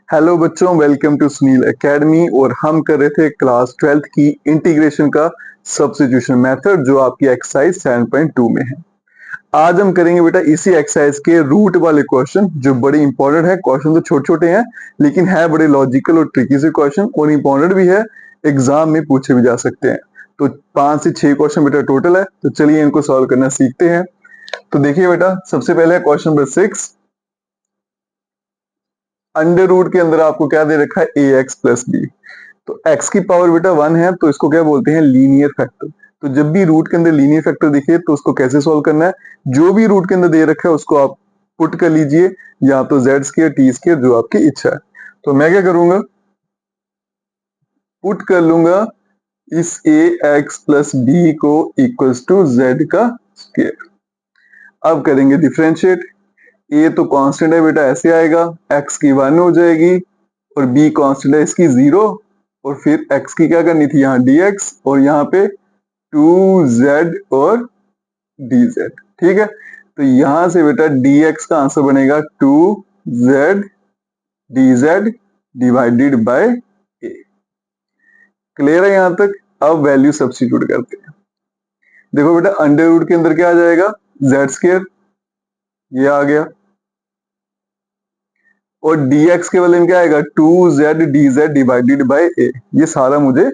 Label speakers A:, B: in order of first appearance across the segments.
A: Hello बच्चों, welcome to Sunil academy. और हम कर रहे थे क्लास 12th की इंटीग्रेशन का सब्स्टिट्यूशन मेथड जो आपकी एक्सरसाइज 7.2 में है। आज हम करेंगे बेटा इसी एक्सरसाइज के रूट वाले क्वेश्चन जो बड़े इंपॉर्टेंट है। क्वेश्चन तो छोटे छोटे हैं लेकिन है बड़े लॉजिकल और ट्रिकी से क्वेश्चन, और इंपॉर्टेंट भी है, एग्जाम में पूछे भी जा सकते हैं। तो 5 से 6 क्वेश्चन बेटा टोटल है, तो चलिए इनको सॉल्व करना सीखते हैं। तो देखिए बेटा, सबसे पहले है क्वेश्चन नंबर 6। अंडर रूट के अंदर आपको क्या दे रखा है, ए एक्स प्लस बी। तो x की पावर बेटा 1 है तो इसको क्या बोलते हैं, लीनियर फैक्टर। तो जब भी रूट के अंदर लीनियर फैक्टर दिखे तो उसको कैसे सॉल्व करना है, जो भी रूट के अंदर दे रखा है उसको आप पुट कर लीजिए, या तो जेड स्क्वायर टी स्क्वायर जो आपकी इच्छा है। तो मैं क्या करूंगा, पुट कर लूंगा इस ए एक्स प्लस बी को इक्वल्स टू जेड का स्क्वायर। अब करेंगे डिफरेंशिएट। ए तो कांस्टेंट है बेटा, ऐसे आएगा, एक्स की 1 हो जाएगी और बी कांस्टेंट है इसकी 0। और फिर x की क्या करनी थी, यहाँ dx और यहाँ पे 2z और dz। ठीक है, तो यहां से बेटा dx का आंसर बनेगा 2z dz divided by a। Clear है यहां तक। अब वैल्यू सब्स्टिट्यूट करते हैं। देखो बेटा, अंडर रूट के अंदर क्या आ जाएगा, z स्क्वायर, ये आ गया, और dx के बदले में क्या आएगा, 2z dz divided by a। ये सारा मुझे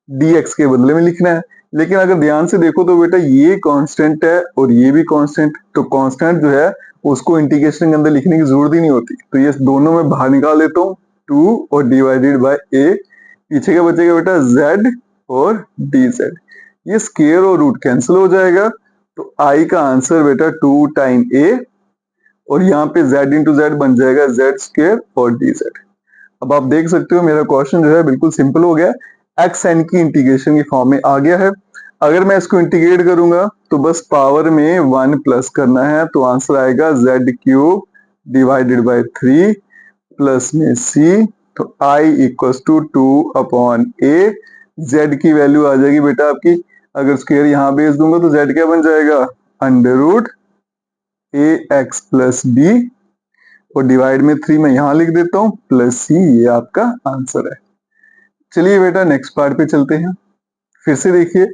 A: dx के बदले में लिखना है। लेकिन अगर ध्यान से देखो तो बेटा ये कांस्टेंट है और ये भी कांस्टेंट, तो कांस्टेंट जो है उसको इंटीग्रेशन के अंदर लिखने की जरूरत ही नहीं होती। तो ये दोनों में बाहर निकाल लेता हूँ, 2 और डिवाइडेड बाय a। पीछे क्या बचेगा बेटा, z और dz। ये स्क्वायर और रूट कैंसिल हो जाएगा, तो i का आंसर बेटा 2 टाइम a, और यहाँ पे z इंटू जेड बन जाएगा z स्क्वायर और dz। अब आप देख सकते हो मेरा क्वेश्चन जो है बिल्कुल सिंपल हो गया, एक्स एन की इंटीग्रेशन की फॉर्म में आ गया है। अगर मैं इसको इंटीग्रेट करूंगा तो बस पावर में 1 प्लस करना है, तो आंसर आएगा z cube divided by 3 plus में c। तो i equals to 2 upon a। z की वैल्यू आ जाएगी बेटा आपकी, अगर स्क्वायर यहाँ भेज दूंगा तो z क्या बन जाएगा, अंडर रूट ए एक्स प्लस बी, और डिवाइड में 3 मैं यहां लिख देता हूं, प्लस सी। ये आपका आंसर है। चलिए बेटा नेक्स्ट पार्ट पे चलते हैं। फिर से देखिए,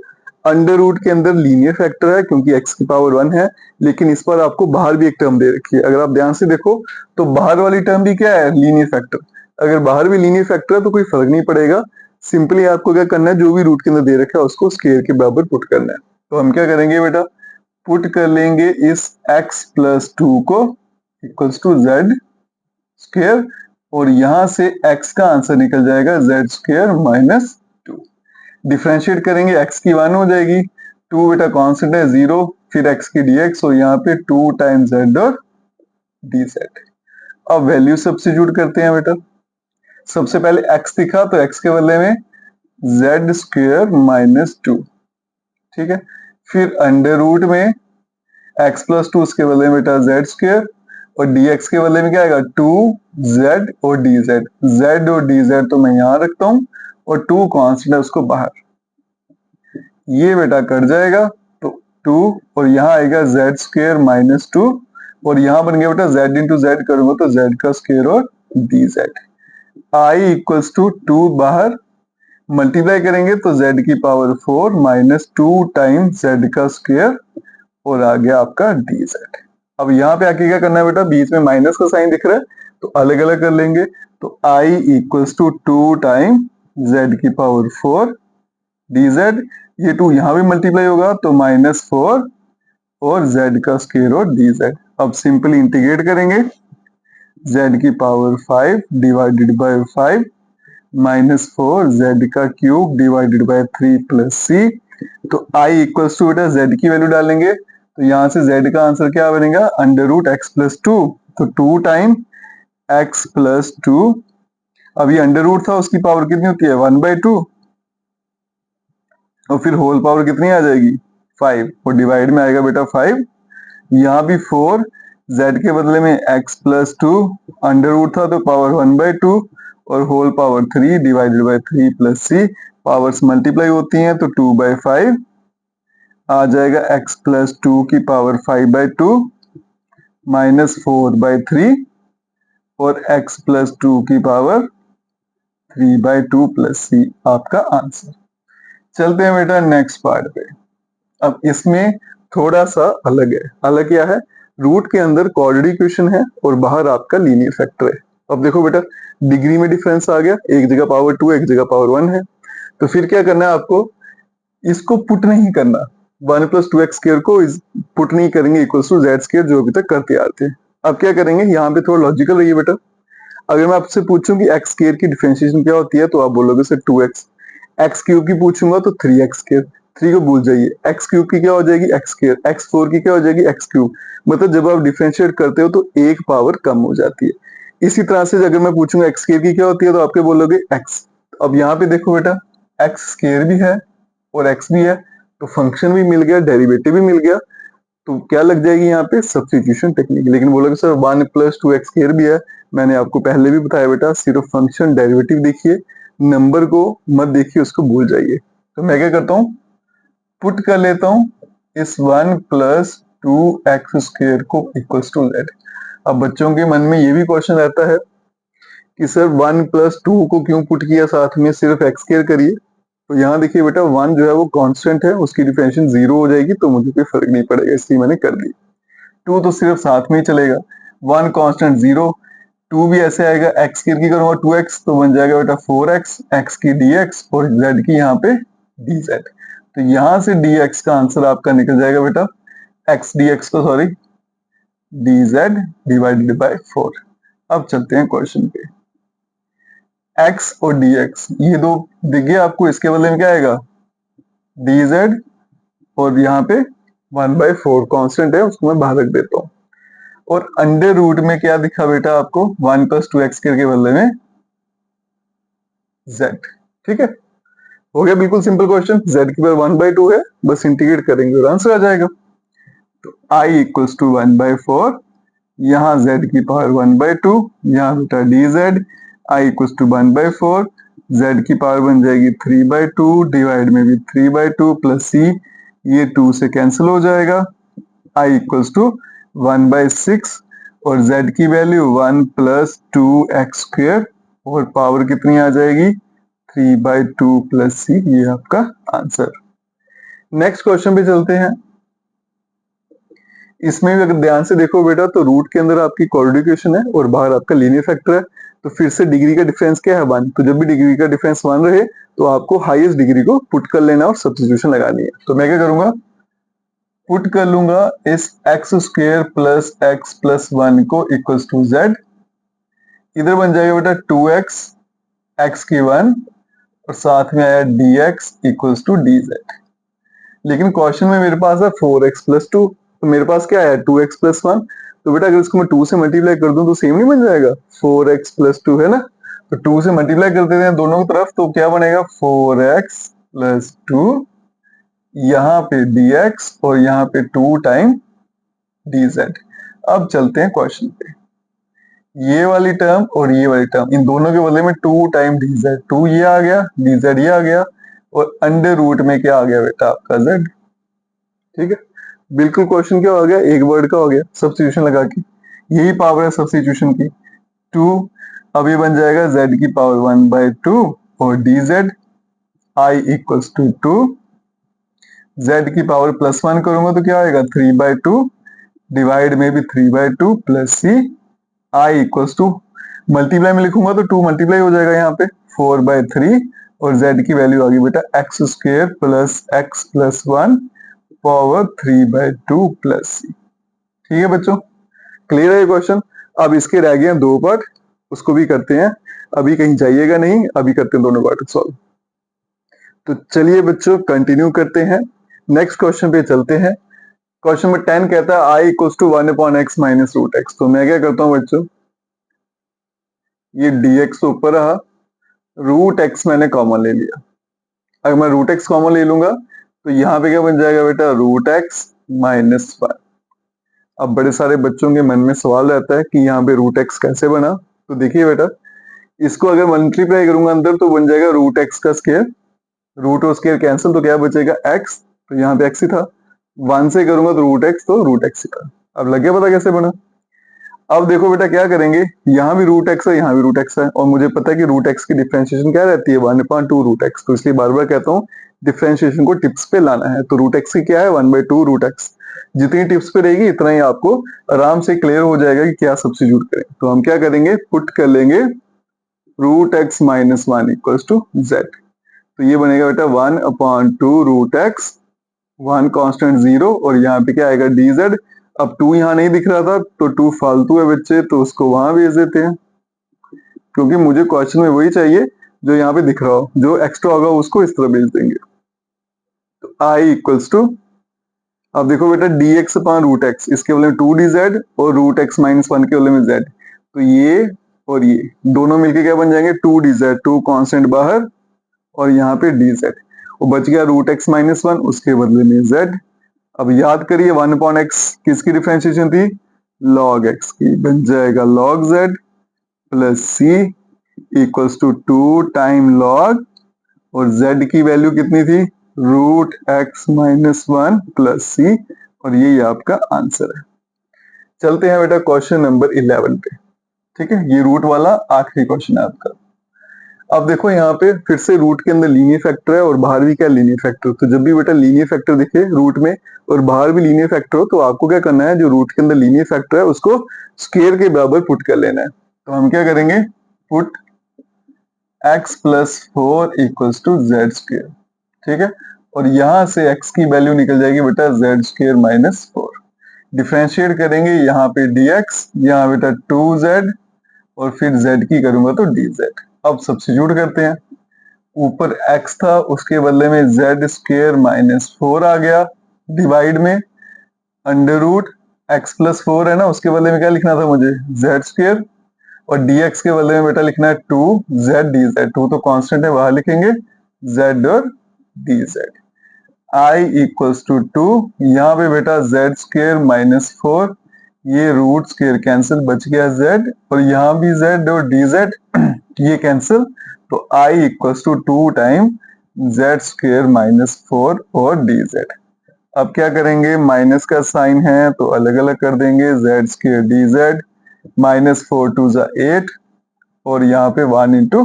A: अंडर रूट के अंदर लीनियर फैक्टर है क्योंकि x की पावर 1 है, लेकिन इस पर आपको बाहर भी एक टर्म दे रखी है। अगर आप ध्यान से देखो तो बाहर वाली टर्म भी क्या है, लीनियर फैक्टर। अगर बाहर भी लीनियर फैक्टर है तो कोई फर्क नहीं पड़ेगा, सिंपली आपको क्या करना है, जो भी रूट के अंदर दे रखा है उसको स्क्वायर के बराबर पुट करना है। तो हम क्या करेंगे बेटा, पुट कर लेंगे इस x प्लस 2 को इक्वल्स टू जेड स्क्वायर, और यहां से x का आंसर निकल जाएगा जेड स्क्वायर माइनस 2। डिफरेंशिएट करेंगे, x की 1 हो जाएगी, 2 बेटा कांस्टेंट है 0, फिर x की dx और यहाँ पे 2 टाइम्स z और dz। अब वैल्यू सब्स्टिट्यूट करते हैं बेटा। सबसे पहले x दिखा तो x के बदले में z स्क्वायर माइनस 2। ठीक है, फिर अंडर रूट में x प्लस 2 उसके बदले में बेटा z स्क्वायर, और dx के बदले में क्या आएगा, 2z और dz। z और dz तो मैं यहां रखता हूं, और 2 कांस्टेंट है उसको बाहर, ये बेटा कट जाएगा, तो 2 और यहाँ आएगा z स्क्वायर माइनस 2, और यहाँ बन गया बेटा z इंटू जेड करूंगा तो z का स्क्वायर और dz। i इक्वल्स टू 2 बाहर मल्टीप्लाई करेंगे तो z की पावर 4 माइनस 2 टाइम z का स्क्वायर, और आ गया आपका dz। अब यहाँ पे आके क्या करना है बेटा, बीच में माइनस का साइन दिख रहा है तो अलग अलग कर लेंगे। तो i equals to 2 time z की पावर 4 dz। ये 2 यहाँ भी मल्टीप्लाई होगा तो -4 और z का स्क्वायर और dz। अब सिंपली इंटीग्रेट करेंगे, z की पावर 5 डिवाइडेड बाय 5 -4 z का cube divided by 3 plus c। तो i इक्वल्स टू बेटा z की वैल्यू डालेंगे, तो यहां से z का आंसर क्या बनेगा, अंडर रूट x प्लस 2। तो 2 टाइम x प्लस 2, अब ये अंडर रूट था उसकी पावर कितनी होती है, 1/2, और फिर होल पावर कितनी आ जाएगी, 5, और डिवाइड में आएगा बेटा 5। यहाँ भी 4, z के बदले में x प्लस 2, अंडर रूट था तो पावर 1/2, और whole power 3 divided by 3 plus c। Powers multiply होती हैं तो 2/5 आ जाएगा, x प्लस 2 की पावर 5/2 -4/3, और x प्लस 2 की पावर 3/2 प्लस सी आपका आंसर। चलते हैं बेटा नेक्स्ट पार्ट पे। अब इसमें थोड़ा सा अलग है। अलग क्या है? रूट के अंदर क्वाड्रेटिक इक्वेशन है और बाहर आपका लीनियर फैक्टर है। अब देखो बेटा, डिग्री में डिफरेंस आ गया, एक जगह पावर 2 एक जगह पावर 1 है। तो फिर क्या करना है आपको? इसको पुट नहीं करना। 1 प्लस 2x स्क्र को पुट नहीं करेंगे इक्वल्स टू जेड स्क्र, जो अभी तक करते आते हैं। अब क्या करेंगे, यहाँ पे थोड़ा लॉजिकल रहिए बेटा। अगर मैं आपसे पूछूं कि एक्स स्क्र की डिफरेंशिएशन क्या होती है, तो आप बोलोगे सर 2x। एक्स क्यूब की पूछूंगा तो 3x स्क्र। 3 को भूल जाइए। एक्स क्यूब की क्या हो जाएगी? X square. एक्स 4 की क्या हो जाएगी? X cube. मतलब जब आप डिफरेंशिएट करते हो तो एक पावर कम हो जाती है। इसी तरह से अगर मैं पूछूंगा एक्स स्क्र की क्या होती है, तो आपके बोलोगे एक्स। अब यहाँ पे देखो बेटा, एक्स स्क्र भी है और एक्स भी है, तो फंक्शन भी मिल गया, डेरिवेटिव भी मिल गया। तो क्या लग जाएगी यहाँ पे? Substitution technique. लेकिन बोलोगे सर 1 प्लस 2x स्क्र भी है। मैंने आपको पहले भी बताया बेटा, सिर्फ फंक्शन डेरिवेटिव देखिए, नंबर को मत देखिए, उसको भूल जाइए। तो मैं क्या करता हूँ, पुट कर लेता हूँ इस 1 प्लस 2x स्क्र को इक्वल्स टू जेड। अब बच्चों के मन में ये भी क्वेश्चन रहता है कि सर 1 प्लस 2 को क्यों पुट किया, साथ में सिर्फ x स्क्र करिए। तो यहाँ देखिए बेटा, 1 जो है वो कांस्टेंट है, उसकी डिफरेंशिएशन 0 हो जाएगी, तो मुझे कोई फर्क नहीं पड़ेगा, इसलिए मैंने कर दी। 2 तो सिर्फ साथ में ही चलेगा। 1 कांस्टेंट 0, 2 भी ऐसे आएगा। x की करूंगा 2x, तो बन जाएगा बेटा 4x, x की dx और z की यहाँ पे dz। तो यहाँ से dx का आंसर आपका निकल जाएगा बेटा, x dx को सॉरी dz डिवाइडेड बाय 4। अब चलते हैं क्वेश्चन पे। x और dx ये दो दिख गया आपको, इसके बदले में क्या आएगा? dz, और यहाँ पे 1/4 कांस्टेंट है, उसको मैं बाहर रख देता हूँ। और अंडर रूट में क्या दिखा बेटा आपको? 1 प्लस 2x के बदले में z। ठीक है, हो गया बिल्कुल सिंपल क्वेश्चन। z की पावर 1/2 है, बस इंटीग्रेट करेंगे और आंसर आ जाएगा। तो i इक्वल्स टू 1/4, यहाँ z की पावर 1/2, यहाँ बेटा dz, i equals to 1/4, z की पावर बन जाएगी 3/2, डिवाइड में भी 3/2 प्लस c, ये 2 से कैंसिल हो जाएगा। i इक्वल्स टू 1/6 और z की वैल्यू 1 प्लस 2x स्क्र, और पावर कितनी आ जाएगी? 3/2 प्लस c, ये आपका आंसर। नेक्स्ट क्वेश्चन पे चलते हैं। इसमें भी अगर ध्यान से देखो बेटा, तो रूट के अंदर आपकी क्वाड्रेटिक इक्वेशन है और बाहर आपका लीनियर फैक्टर है। तो फिर से डिग्री का डिफरेंस क्या है? 1। तो जब भी डिग्री का डिफरेंस 1 रहे, तो आपको हाईएस्ट डिग्री को पुट कर लेना और सब्स्टिट्यूशन लगानी है। तो मैं क्या करूंगा, पुट कर लूंगा इस x square plus x plus 1 को इक्वल्स टू जेड। इधर बन जाएगा बेटा 2x, x की 1, और साथ में आया dx इक्वल्स टू dz। लेकिन क्वेश्चन में मेरे पास है 4x प्लस 2, तो मेरे पास क्या है? 2x plus 1। तो बेटा अगर इसको मैं 2 से मल्टीप्लाई कर दूं तो सेम नहीं बन जाएगा? 4x प्लस 2 है ना, तो 2 से मल्टीप्लाई कर देते हैं दोनों की तरफ, तो क्या बनेगा? 4x प्लस 2, यहाँ पे dx और यहाँ पे 2 टाइम dz। अब चलते हैं क्वेश्चन पे। ये वाली टर्म और ये वाली टर्म, इन दोनों के बदले में 2 टाइम dz, 2 ये आ गया, dz ये आ गया, और अंडर रूट में क्या आ गया बेटा? आपका z। ठीक है, बिल्कुल क्वेश्चन क्या हो गया? एक वर्ड का हो गया सब्स्टिट्यूशन लगा के। यही पावर है सब्स्टिट्यूशन की, 2। अब ये बन जाएगा z की पावर 1/2 और dz, i equals to 2, z की पावर प्लस 1 करूंगा तो क्या आएगा? 3/2, डिवाइड में भी 3/2 plus c, i equals to, multiply में लिखूंगा तो 2 मल्टीप्लाई हो जाएगा यहाँ पे, 4/3, और z की वैल्यू आ गई बेटा x square plus x plus 1 power 3/2 plus c। ठीक है बच्चों, क्लियर है ये क्वेश्चन? अब इसके रह गए हैं 2 पार्ट, उसको भी करते हैं। अभी कहीं जाइएगा नहीं, अभी करते हैं दोनों पार्ट सॉल्व। तो चलिए बच्चों कंटिन्यू करते हैं, नेक्स्ट क्वेश्चन पे चलते हैं। क्वेश्चन नंबर 10 कहता है i equals to 1/x minus root X. तो मैं क्या करता हूँ बच्चों, ये dx तो ऊपर रहा, रूट एक्स मैंने कॉमन ले लिया। अगर मैं रूट एक्स कॉमन ले लूंगा तो यहाँ पे क्या बन जाएगा बेटा? Root x minus 1। अब बड़े सारे बच्चों के मन में सवाल रहता है कि यहाँ पे रूट एक्स कैसे बना। तो देखिए बेटा, इसको अगर मल्टीप्लाई करूंगा अंदर तो बन जाएगा रूट एक्स का स्क्वायर, रूट और स्क्वायर कैंसिल, तो क्या बचेगा? एक्स, तो यहाँ पे एक्स ही था। 1 से करूंगा तो रूट एक्स ही था। अब लग गया पता कैसे बना? अब देखो बेटा क्या करेंगे, यहाँ भी रूट एक्स है, यहाँ भी रूट एक्स है, और मुझे पता है कि रूट एक्स की डिफरेंशिएशन क्या रहती है 1/2 रूट एक्स, तो इसलिए बार बार कहता हूँ डिफरेंशिएशन को टिप्स पे लाना है। तो रूट एक्स की क्या है 1/2 रूट एक्स, जितनी टिप्स पे रहेगी इतना ही आपको आराम से क्लियर हो जाएगा कि क्या सब्स्टिट्यूट करें। तो हम क्या करेंगे, पुट कर लेंगे root x minus 1 equals to z. तो ये बनेगा बेटा 1/2 रूट एक्स, 1 कांस्टेंट 0, और यहाँ पे क्या आएगा डी जेड। अब 2 यहाँ नहीं दिख रहा था तो 2 फालतू है बच्चे, तो उसको वहां भेज देते हैं, क्योंकि मुझे क्वेश्चन में वही चाहिए जो यहाँ पे दिख रहा हो, जो एक्स्ट्रा होगा उसको इस तरह भेज देंगे। तो आई इक्वल्स टू, अब देखो बेटा d x upon root x, इसके बदले में 2dz और रूट एक्स माइनस 1 के बदले में z, तो ये और ये दोनों मिलके क्या बन जाएंगे 2dz, 2 कांस्टेंट बाहर और यहाँ पे dz, और बच गया रूट एक्स माइनस 1, उसके बदले में z। अब याद करिए 1/x किसकी डिफरेंशिएशन थी, log x की, बन जाएगा log z plus c equals to 2 time log, और z की वैल्यू कितनी थी root x minus 1 plus c, और यही आपका आंसर है। चलते हैं बेटा क्वेश्चन नंबर 11 पे। ठीक है, ये रूट वाला आखिरी क्वेश्चन है आपका। अब देखो यहाँ पे फिर से रूट के अंदर लीनियर फैक्टर है और बाहर भी क्या लीनियर फैक्टर, तो जब भी बेटा लीनियर फैक्टर दिखे रूट में और बाहर भी लीनियर फैक्टर हो, तो आपको क्या करना है, जो रूट के अंदर लीनियर फैक्टर है उसको स्क्वायर के बराबर पुट कर लेना है। तो हम क्या करेंगे, put x plus 4 equals to z square. ठीक है, और यहां से x की वैल्यू निकल जाएगी बेटा जेड स्क्वायर माइनस 4। डिफ्रेंशिएट करेंगे यहाँ पे dx, यहाँ बेटा 2z, और फिर z की करूंगा तो dz। अब सब्स्टिट्यूट करते हैं, ऊपर x था उसके बदले में जेड स्क्वायर माइनस 4 आ गया, डिवाइड में अंडर रूट एक्स प्लस 4 है ना, उसके बदले में क्या लिखना था मुझे जेड स्क्वायर, और dx के बदले में बेटा लिखना है 2z dz, 2 तो कांस्टेंट है वहां लिखेंगे z और dz। i इक्वल्स टू 2, यहाँ पे बेटा जेड स्क्वायर माइनस 4, ये रूट स्क्वायर कैंसिल, बच गया z, और यहाँ भी z और dz ये कैंसिल, तो i equals to 2 time z square minus 4 और dz। अब क्या करेंगे, माइनस का साइन है तो अलग अलग कर देंगे, जेड स्क्वायर dz, माइनस 4 2 जा 8, और यहाँ पे 1 इंटू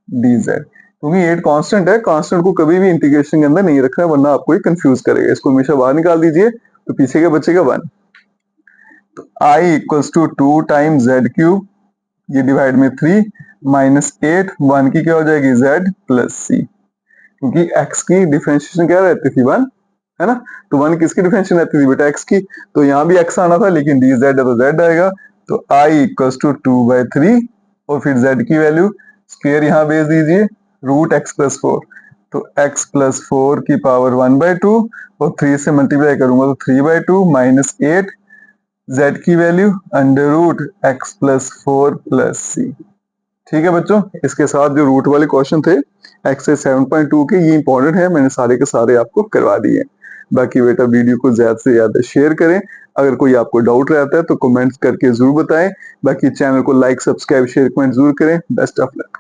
A: dz, क्योंकि 8 कांस्टेंट है, कांस्टेंट को कभी भी इंटीग्रेशन के अंदर नहीं रखना, वरना आपको ये कंफ्यूज करेगा। इसको हमेशा बाहर निकाल दीजिए तो पीछे का बचेगा 1। तो i equals to 2 time z cube, ये डिवाइड में 3, माइनस 8, 1 की क्या हो जाएगी z प्लस सी, क्योंकि x की डिफरेंशिएशन क्या रहती थी 1, है ना, तो 1 किसकी डिफरेंशिएशन रहती थी बेटा x की, तो यहाँ भी x आना था लेकिन dz है तो z आएगा। तो i इक्वल्स टू 2/3, और फिर z की वैल्यू स्क्वायर यहाँ भेज दीजिए, रूट एक्स प्लस 4, तो x प्लस 4 की पावर 1/2, और 3 से मल्टीप्लाई करूंगा तो 3/2 माइनस 8, z की value under root x plus 4 plus c. ठीक है बच्चों, इसके साथ जो रूट वाले क्वेश्चन थे एक्सरसाइज 7.2 के, ये इंपॉर्टेंट है, मैंने सारे के सारे आपको करवा दिए। बाकी बेटा वीडियो को ज्यादा से ज्यादा शेयर करें, अगर कोई आपको डाउट रहता है तो कमेंट्स करके जरूर बताएं, बाकी चैनल को लाइक सब्सक्राइब शेयर कमेंट जरूर करें। Best of luck.